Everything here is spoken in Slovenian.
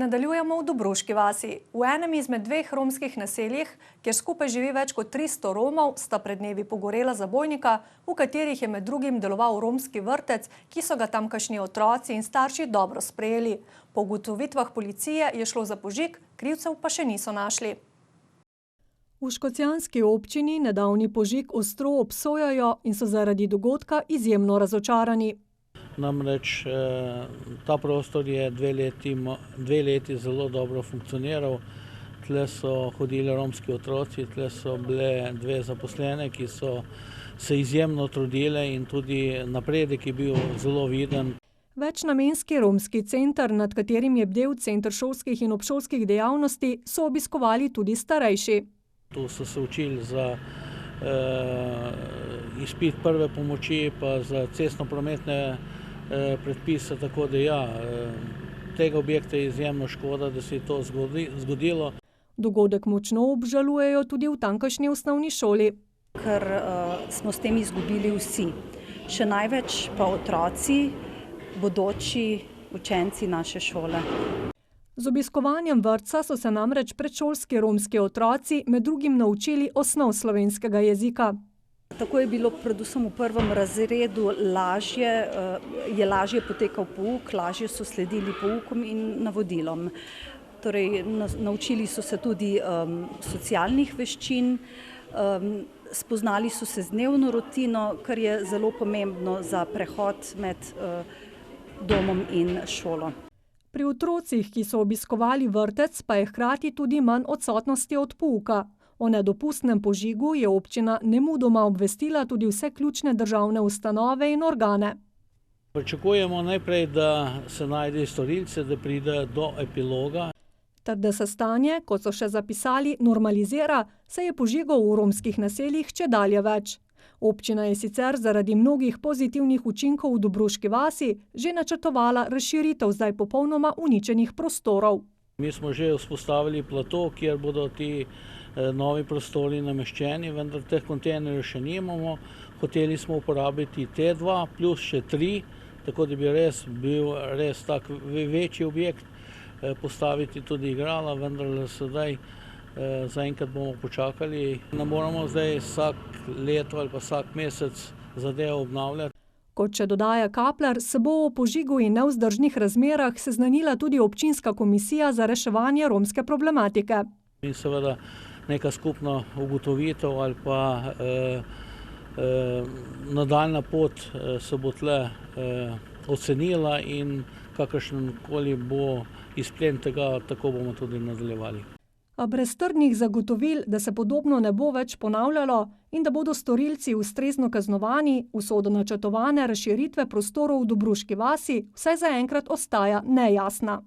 Nadaljujemo v Dobruški vasi. V enem izmed dveh romskih naseljih, kjer skupaj živi več kot 300 Romov, sta pred dnevi pogorela zabojnika, v katerih je med drugim deloval romski vrtec, ki so ga tamkajšnji otroci in starši dobro sprejeli. Po ugotovitvah policije je šlo za požig, krivcev pa še niso našli. V škocjanski občini nedavni požig ostro obsojajo in so zaradi dogodka izjemno razočarani. Namreč ta prostor je dve leti zelo dobro funkcioniral. Tle so hodili romski otroci, tle so bile dve zaposlene, ki so se izjemno trudile in tudi napredek je bil zelo viden. Večnamenski romski center, nad katerim je bdel center šolskih in obšolskih dejavnosti, so obiskovali tudi starejši. Tu so se učili za izpit prve pomoči, pa za cestnoprometne predpise, tako da ja, tega objekta je izjemno škoda, da se je to zgodilo. Dogodek močno obžalujejo tudi v tamkajšnji osnovni šoli. Ker smo s tem izgubili vsi. Še največ pa otroci, bodoči učenci naše šole. Z obiskovanjem vrtca so se namreč predšolski romski otroci med drugim naučili osnov slovenskega jezika. Tako je bilo predvsem v prvem razredu lažje potekal pouk, lažje so sledili poukom in navodilom. Torej, naučili so se tudi socialnih veščin, spoznali so se z dnevno rutino, kar je zelo pomembno za prehod med domom in šolo. Pri otrocih, ki so obiskovali vrtec, pa je hkrati tudi manj odsotnosti od pouka. O nedopustnem požigu je občina nemudoma obvestila tudi vse ključne državne ustanove in organe. Pričakujemo najprej, da se najde storilce, da pride do epiloga. Ter da se stanje, kot so še zapisali, normalizira, saj je požigov v romskih naseljih čedalje več. Občina je sicer zaradi mnogih pozitivnih učinkov v Dobruški vasi že načrtovala razširitev zdaj popolnoma uničenih prostorov. Mi smo že vzpostavili plato, kjer bodo ti novi prostori nameščeni, vendar teh kontejnerjev še nimamo. Hoteli smo uporabiti te dva plus še 3, tako da bi bil res tak večji objekt, postaviti tudi igrala, vendar sedaj zaenkrat bomo počakali. Ne moramo zdaj vsak leto ali pa vsak mesec zadevo obnavljati. Kot še dodaja Kapler, se bo o požigu in nevzdržnih razmerah seznanila tudi občinska komisija za reševanje romske problematike. In seveda neka skupna ugotovitev ali pa nadaljna pot se bo tle ocenila in kakršenkoli bo izplen tega, tako bomo tudi nadaljevali. A brez trdnih zagotovil, da se podobno ne bo več ponavljalo in da bodo storilci ustrezno kaznovani, usoda načrtovane razširitve prostorov v Dobruški vasi vsaj zaenkrat ostaja nejasna.